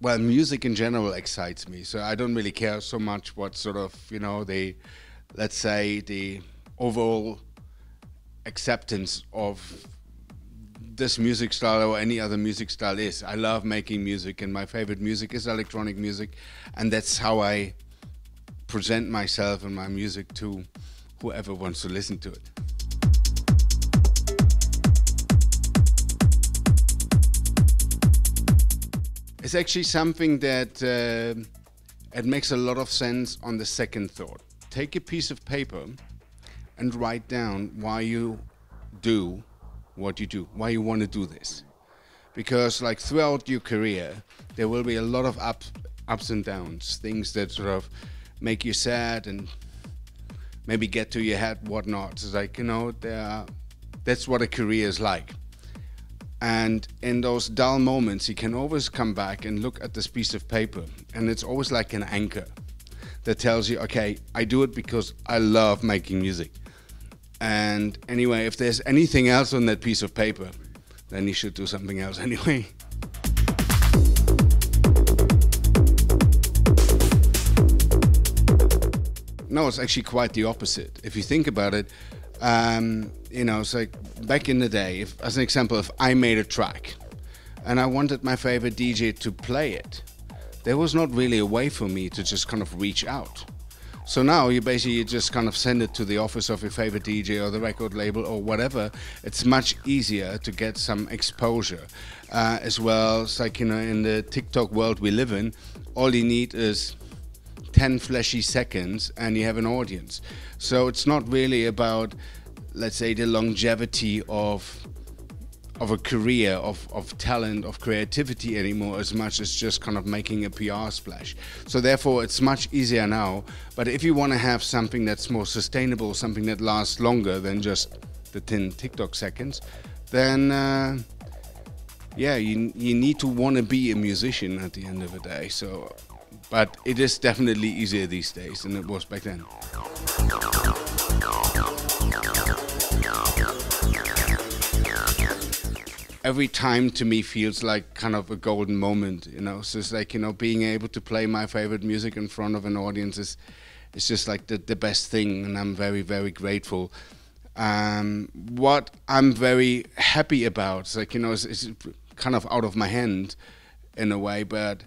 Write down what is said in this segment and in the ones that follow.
Well, music in general excites me, so I don't really care so much what sort of, let's say, the overall acceptance of this music style or any other music style is. I love making music, and my favorite music is electronic music, and that's how I present myself and my music to whoever wants to listen to it. It's actually something that it makes a lot of sense on the second thought. Take a piece of paper and write down why you do what you do, why you want to do this. Because like throughout your career, there will be a lot of ups and downs, things that sort of make you sad and maybe get to your head, whatnot. It's like, that's what a career is like. And in those dull moments, you can always come back and look at this piece of paper, and it's always like an anchor that tells you, okay, I do it because I love making music. And anyway, if there's anything else on that piece of paper, then you should do something else anyway. No, it's actually quite the opposite. If you think about it, it's like back in the day, as an example, if I made a track and I wanted my favorite DJ to play it, there was not really a way for me to just kind of reach out. So now you just kind of send it to the office of your favorite DJ or the record label or whatever. It's much easier to get some exposure. As well, it's like, in the TikTok world we live in, all you need is 10 flashy seconds and you have an audience. So it's not really about, let's say, the longevity of a career, of talent, of creativity anymore, as much as just kind of making a PR splash. So therefore it's much easier now. But if you want to have something that's more sustainable, something that lasts longer than just the 10 TikTok seconds, then you need to want to be a musician at the end of the day. So, but it is definitely easier these days than it was back then. Every time to me feels like kind of a golden moment, So it's like, being able to play my favorite music in front of an audience is just like the best thing, and I'm very, very grateful. What I'm very happy about, it's like, it's kind of out of my hand in a way, but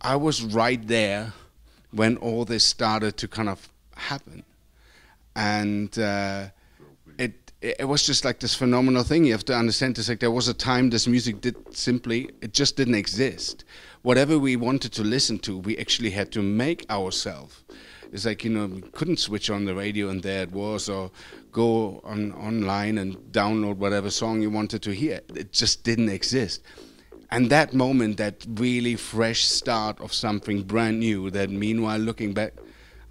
I was right there when all this started to kind of happen. And it was just like this phenomenal thing. You have to understand, it's like there was a time this music it just didn't exist. Whatever we wanted to listen to, we actually had to make ourselves. It's like, we couldn't switch on the radio and there it was, or go online and download whatever song you wanted to hear. It just didn't exist. And that moment, that really fresh start of something brand new, that meanwhile looking back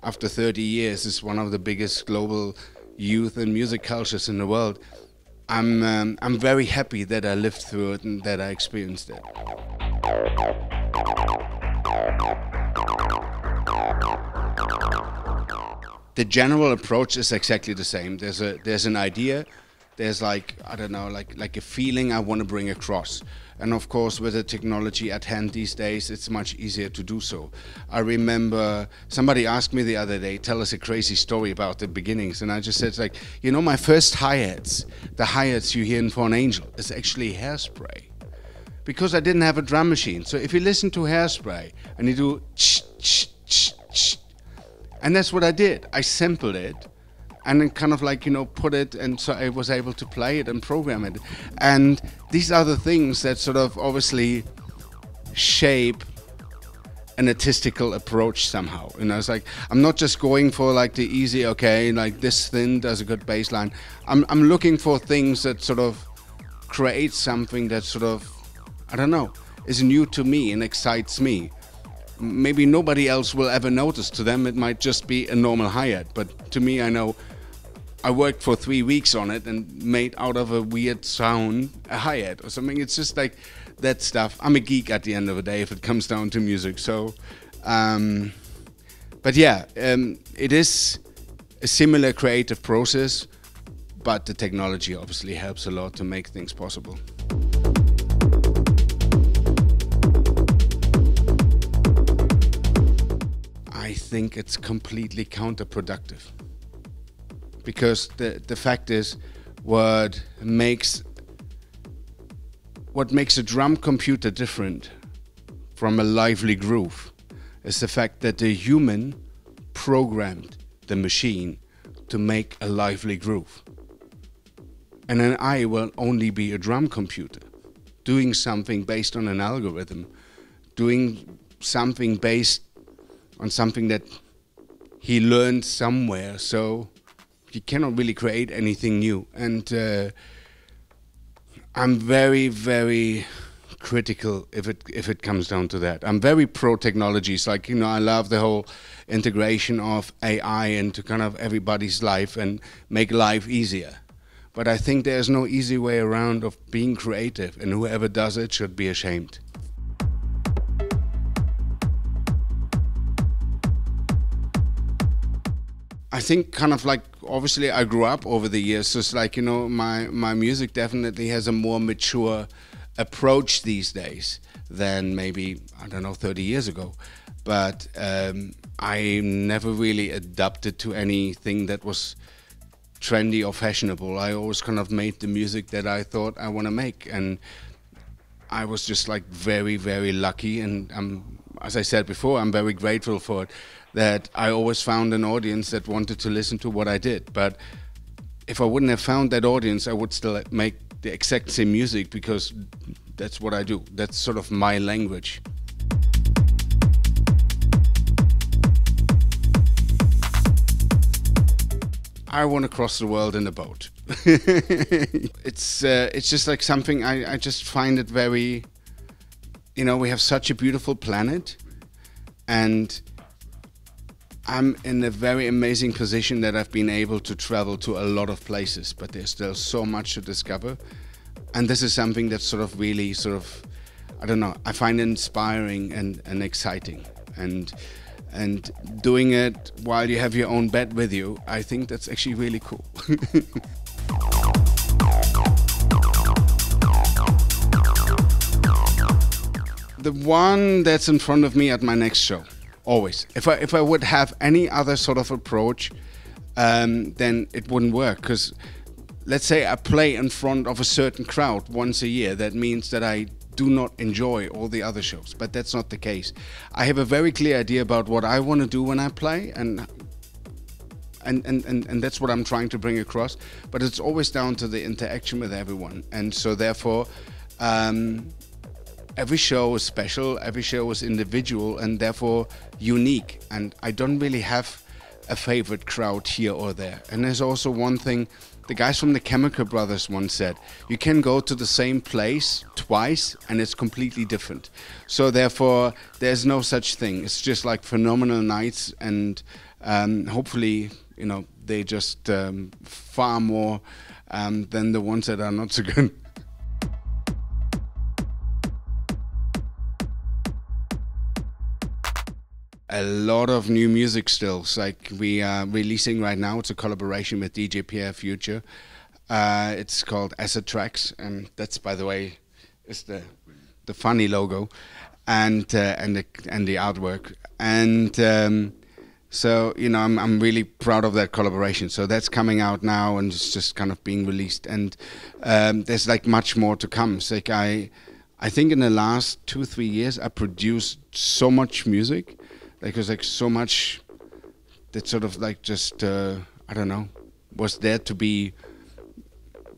after 30 years is one of the biggest global youth and music cultures in the world. I'm very happy that I lived through it and that I experienced it. The general approach is exactly the same. There's an idea. There's like, I don't know, like a feeling I want to bring across. And of course, with the technology at hand these days, it's much easier to do so. I remember somebody asked me the other day, tell us a crazy story about the beginnings. And I just said, like, my first hi-hats, the hi-hats you hear in For an Angel, is actually hairspray. Because I didn't have a drum machine. So if you listen to Hairspray and you do ch, ch, ch, ch, and that's what I did. I sampled it. And then kind of like, put it, and so I was able to play it and program it. And these are the things that sort of obviously shape an artistical approach somehow. It's like, I'm not just going for like the easy, okay, like this thin does a good bass line. I'm looking for things that sort of create something that sort of, I don't know, is new to me and excites me. Maybe nobody else will ever notice. To them, it might just be a normal hi-hat. But to me, I know I worked for 3 weeks on it and made out of a weird sound a hi-hat or something. It's just like that stuff. I'm a geek at the end of the day if it comes down to music. So, but yeah, it is a similar creative process, but the technology obviously helps a lot to make things possible. I think it's completely counterproductive. Because the fact is, what makes a drum computer different from a lively groove is the fact that the human programmed the machine to make a lively groove. And an I will only be a drum computer, doing something based on an algorithm, doing something based on something that he learned somewhere, so he cannot really create anything new. And I'm very, very critical if it comes down to that. I'm very pro technologies. Like, you know, I love the whole integration of AI into kind of everybody's life and make life easier. But I think there's no easy way around of being creative, and whoever does it should be ashamed. I think kind of like, obviously I grew up over the years, so it's like, you know, my music definitely has a more mature approach these days than maybe, I don't know, 30 years ago. But I never really adapted to anything that was trendy or fashionable. I always kind of made the music that I thought I want to make, and I was just like very, very lucky, and as I said before, I'm very grateful for it, that I always found an audience that wanted to listen to what I did. But if I wouldn't have found that audience, I would still make the exact same music, because that's what I do. That's sort of my language. I want to cross the world in a boat. It's just like something, I just find it very, you know, we have such a beautiful planet, and I'm in a very amazing position that I've been able to travel to a lot of places, but there's still so much to discover. And this is something that's sort of really sort of, I don't know, I find inspiring and exciting. And doing it while you have your own bed with you, I think that's actually really cool. The one that's in front of me at my next show, always. If I would have any other sort of approach, then it wouldn't work. Because let's say I play in front of a certain crowd once a year, that means that I do not enjoy all the other shows, but that's not the case. I have a very clear idea about what I want to do when I play, and that's what I'm trying to bring across. But it's always down to the interaction with everyone, and so therefore every show is special, every show is individual, and therefore unique. And I don't really have a favorite crowd here or there. And there's also one thing the guys from the Chemical Brothers once said: you can go to the same place twice and it's completely different. So therefore there's no such thing. It's just like phenomenal nights, and hopefully, you know, they just far more than the ones that are not so good. A lot of new music still. Like we are releasing right now, it's a collaboration with DJ Pierre Future. It's called Acid Tracks, and that's, by the way, is the funny logo and the artwork. And so, you know, I'm really proud of that collaboration. So that's coming out now, and it's just kind of being released. And there's like much more to come. It's like I think in the last 2-3 years I produced so much music. Like, it was like so much that sort of like just, I don't know, was there to be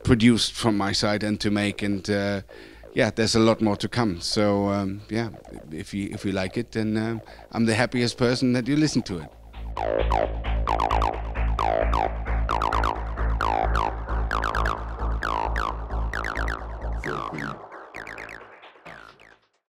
produced from my side and to make. And yeah, there's a lot more to come. So yeah, if you like it, then I'm the happiest person that you listen to it.